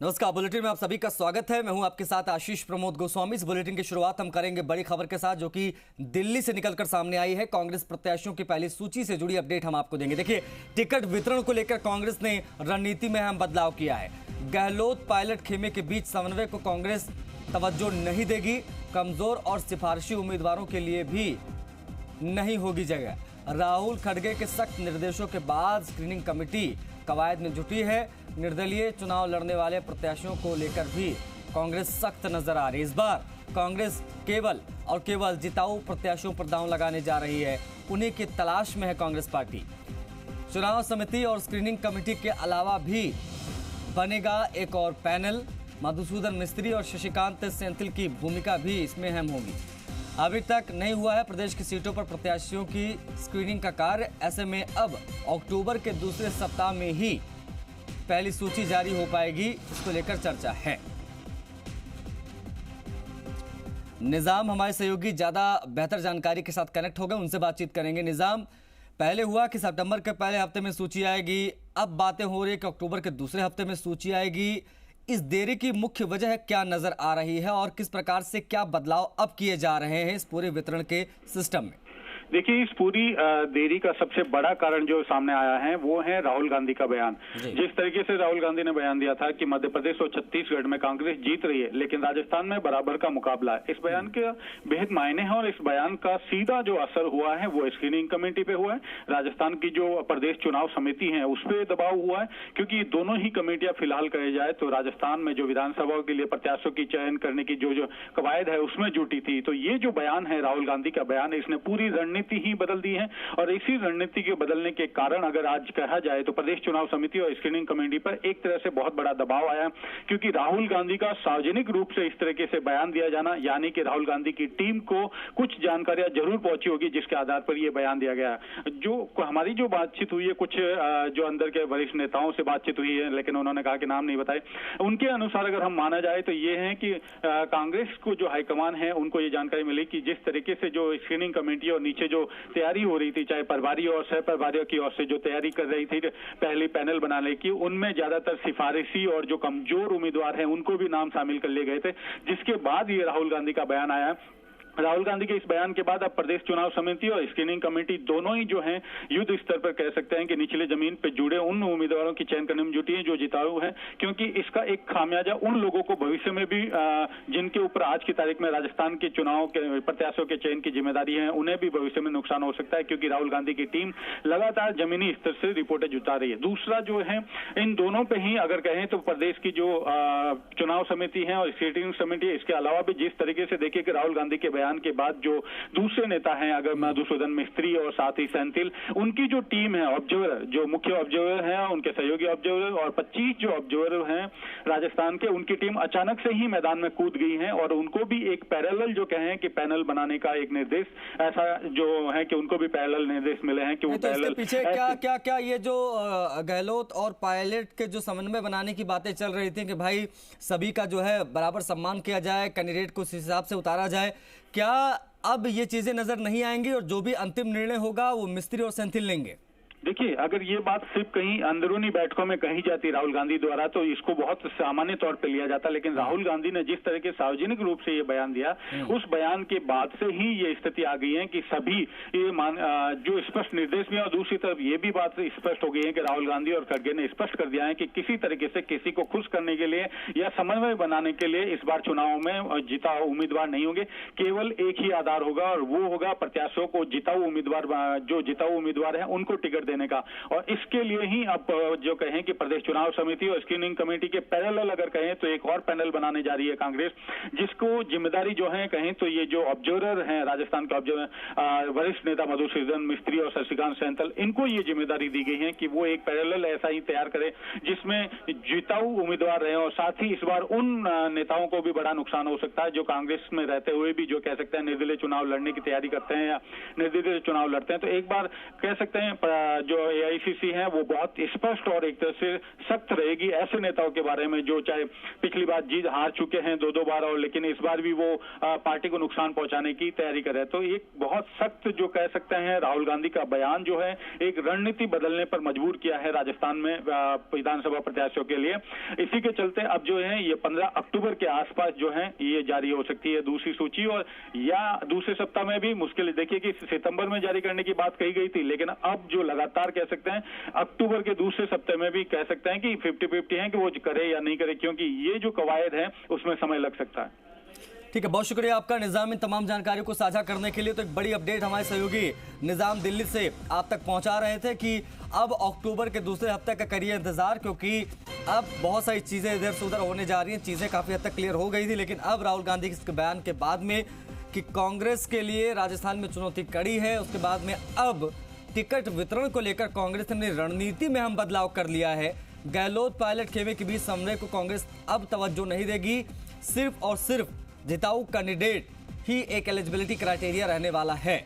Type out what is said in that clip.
नमस्कार। बुलेटिन में आप सभी का स्वागत है। मैं हूं आपके साथ आशीष प्रमोद गोस्वामी। इस बुलेटिन की शुरुआत हम करेंगे बड़ी खबर के साथ, जो कि दिल्ली से निकलकर सामने आई है। कांग्रेस प्रत्याशियों की पहली सूची से जुड़ी अपडेट हम आपको देंगे। देखिए, टिकट वितरण को लेकर कांग्रेस ने रणनीति में अहम बदलाव किया है। गहलोत पायलट खेमे के बीच समन्वय को कांग्रेस तवज्जो नहीं देगी। कमजोर और सिफारिशी उम्मीदवारों के लिए भी नहीं होगी जगह। राहुल खड़गे के सख्त निर्देशों के बाद स्क्रीनिंग कमेटी कवायद में जुटी है। निर्दलीय चुनाव लड़ने वाले प्रत्याशियों को लेकर भी कांग्रेस सख्त नजर आ रही है। इस बार कांग्रेस केवल और केवल जिताऊ प्रत्याशियों पर दांव लगाने जा रही है। उन्हीं की तलाश में है कांग्रेस पार्टी। चुनाव समिति और स्क्रीनिंग कमेटी के अलावा भी बनेगा एक और पैनल। मधुसूदन मिस्त्री और शशिकांत सेंथिल की भूमिका भी इसमें अहम होगी। अभी तक नहीं हुआ है प्रदेश की सीटों पर प्रत्याशियों की स्क्रीनिंग का कार्य। ऐसे में अब अक्टूबर के दूसरे सप्ताह में ही पहली सूची जारी हो पाएगी। इसको लेकर चर्चा है। निजाम हमारे सहयोगी ज्यादा बेहतर जानकारी के साथ कनेक्ट हो गए, उनसे बातचीत करेंगे। निजाम, पहले हुआ कि सितंबर के पहले हफ्ते में सूची आएगी, अब बातें हो रही है कि अक्टूबर के दूसरे हफ्ते में सूची आएगी। इस देरी की मुख्य वजह क्या नजर आ रही है और किस प्रकार से क्या बदलाव अब किए जा रहे हैं इस पूरे वितरण के सिस्टम में? देखिए, इस पूरी देरी का सबसे बड़ा कारण जो सामने आया है वो है राहुल गांधी का बयान। जिस तरीके से राहुल गांधी ने बयान दिया था कि मध्य प्रदेश और छत्तीसगढ़ में कांग्रेस जीत रही है लेकिन राजस्थान में बराबर का मुकाबला है, इस बयान के बेहद मायने हैं और इस बयान का सीधा जो असर हुआ है वो स्क्रीनिंग कमेटी पे हुआ है। राजस्थान की जो प्रदेश चुनाव समिति है उस पर दबाव हुआ है, क्योंकि दोनों ही कमेटियां फिलहाल कही जाए तो राजस्थान में जो विधानसभा के लिए प्रत्याशियों की चयन करने की जो कवायद है उसमें जुटी थी। तो ये जो बयान है राहुल गांधी का बयान, इसने पूरी रणनीति ही बदल दी है। और इसी रणनीति के बदलने के कारण अगर आज कहा जाए तो प्रदेश चुनाव समिति और स्क्रीनिंग कमेटी पर एक तरह से बहुत बड़ा दबाव आया, क्योंकि राहुल गांधी का सार्वजनिक रूप से इस तरीके से बयान दिया जाना, यानी कि राहुल गांधी की टीम को कुछ जानकारियां जरूर पहुंची होगी जिसके आधार पर यह बयान दिया गया। जो हमारी जो बातचीत हुई है, कुछ जो अंदर के वरिष्ठ नेताओं से बातचीत हुई है लेकिन उन्होंने कहा कि नाम नहीं बताए, उनके अनुसार अगर हम माना जाए तो ये है कि कांग्रेस को जो हाईकमान है उनको ये जानकारी मिली कि जिस तरीके से जो स्क्रीनिंग कमेटी और नीचे जो तैयारी हो रही थी, चाहे प्रभारी और सह प्रभारियों की ओर से जो तैयारी कर रही थी पहले पैनल बनाने की, उनमें ज्यादातर सिफारिशी और जो कमजोर उम्मीदवार हैं उनको भी नाम शामिल कर लिए गए थे। जिसके बाद ये राहुल गांधी का बयान आया। राहुल गांधी के इस बयान के बाद अब प्रदेश चुनाव समिति और स्क्रीनिंग कमेटी दोनों ही जो हैं युद्ध स्तर पर कह सकते हैं कि निचले जमीन पर जुड़े उन उम्मीदवारों की चयन करने में जुटी हैं जो जिताऊ हैं, क्योंकि इसका एक खामियाजा उन लोगों को भविष्य में भी जिनके ऊपर आज की तारीख में राजस्थान के चुनाव के प्रत्याशियों के चयन की जिम्मेदारी है, उन्हें भी भविष्य में नुकसान हो सकता है, क्योंकि राहुल गांधी की टीम लगातार जमीनी स्तर से रिपोर्टें जुटा रही है। दूसरा जो है, इन दोनों पे ही अगर कहें तो प्रदेश की जो चुनाव समिति है और स्क्रीनिंग समिति, इसके अलावा भी जिस तरीके से देखिए कि राहुल गांधी के बयान के बाद जो दूसरे नेता हैं, अगर मधुसूदन मिस्त्री और साथ ही सेंथिल, उनकी जो टीम है ऑब्जर्वर, जो मुख्य ऑब्जर्वर हैं, उनके सहयोगी ऑब्जर्वर और 25 जो ऑब्जर्वर हैं राजस्थान के, उनकी टीम अचानक से ही मैदान में कूद गई है और उनको भी एक पैरेलल जो कहें कि पैनल बनाने का एक निर्देश ऐसा जो है कि उनको भी पैरेलल निर्देश मिले हैं कि वो तो पैरेलल पीछे क्या क्या क्या ये जो गहलोत और पायलट के जो समन्वय बनाने की बातें चल रही थी कि भाई सभी का जो है बराबर सम्मान किया जाए, कैंडिडेट को उस हिसाब से उतारा जाए, क्या अब ये चीजें नजर नहीं आएंगी और जो भी अंतिम निर्णय होगा वो मिस्त्री और सेंथिल लेंगे? देखिए, अगर ये बात सिर्फ कहीं अंदरूनी बैठकों में कही जाती राहुल गांधी द्वारा तो इसको बहुत सामान्य तौर पे लिया जाता, लेकिन राहुल गांधी ने जिस तरह के सार्वजनिक रूप से ये बयान दिया, उस बयान के बाद से ही ये स्थिति आ गई है कि सभी ये जो स्पष्ट निर्देश भी है और दूसरी तरफ ये भी बात स्पष्ट हो गई है कि राहुल गांधी और खड़गे ने स्पष्ट कर दिया है कि किसी तरीके से किसी को खुश करने के लिए या समन्वय बनाने के लिए इस बार चुनाव में जिताऊ उम्मीदवार नहीं होंगे। केवल एक ही आधार होगा और वो होगा प्रत्याशियों को जिताऊ उम्मीदवार, जो जिताऊ उम्मीदवार है उनको टिकट देने का। और इसके लिए ही अब जो कहें कि प्रदेश चुनाव समिति और स्क्रीनिंग कमेटी के पैरेलल अगर कहें तो एक और पैनल बनाने जा रही है कांग्रेस, जिसको जिम्मेदारी जो है कहें तो ये जो ऑब्जर्वर हैं राजस्थान के ऑब्जर्वर वरिष्ठ नेता मधुसूदन मिस्त्री और शशिकांत सेंथिल, इनको ये जिम्मेदारी दी गई है कि वो एक पैरेलल ऐसा ही तैयार करे जिसमें जिताऊ उम्मीदवार रहे और साथ ही इस बार उन नेताओं को भी बड़ा नुकसान हो सकता है जो कांग्रेस में रहते हुए भी जो कह सकते हैं निर्दलीय चुनाव लड़ने की तैयारी करते हैं या निर्दलीय चुनाव लड़ते हैं। तो एक बार कह सकते हैं जो AICC है वो बहुत स्पष्ट और एक तरह से सख्त रहेगी ऐसे नेताओं के बारे में जो चाहे पिछली बार जीत हार चुके हैं 2-2 बार, और लेकिन इस बार भी वो पार्टी को नुकसान पहुंचाने की तैयारी कर रहे हैं। तो एक बहुत सख्त जो कह सकते हैं राहुल गांधी का बयान जो है एक रणनीति बदलने पर मजबूर किया है राजस्थान में विधानसभा प्रत्याशियों के लिए। इसी के चलते अब जो है ये 15 अक्टूबर के आसपास जो है ये जारी हो सकती है दूसरी सूची, और या दूसरे सप्ताह में भी मुश्किल। देखिए कि सितंबर में जारी करने की बात कही गई थी, लेकिन अब जो लगातार कह सकते हैं अक्टूबर के दूसरे सप्ताह में भी कह सकते हैं कि 50-50 है कि वो करे या नहीं करे, क्योंकि ये जो कवायद है उसमें समय लग सकता है। ठीक है, बहुत शुक्रिया आपका निजाम इन तमाम जानकारियों को साझा करने के लिए। तो एक बड़ी अपडेट हमारे सहयोगी निजाम दिल्ली से आप तक पहुंचा रहे थे कि अब अक्टूबर के दूसरे हफ्ते का करिए इंतजार, क्योंकि अब बहुत सारी चीजें इधर से उधर होने जा रही हैं। चीजें काफी हद तक क्लियर हो गई थी, लेकिन अब राहुल गांधी के बयान के बाद में कि कांग्रेस के लिए राजस्थान में चुनौती कड़ी है, उसके बाद में अब टिकट वितरण को लेकर कांग्रेस ने रणनीति में हम बदलाव कर लिया है। गहलोत पायलट खेमे के बीच समन्वय को कांग्रेस अब तवज्जो नहीं देगी, सिर्फ और सिर्फ जिताऊ कैंडिडेट ही एक एलिजिबिलिटी क्राइटेरिया रहने वाला है।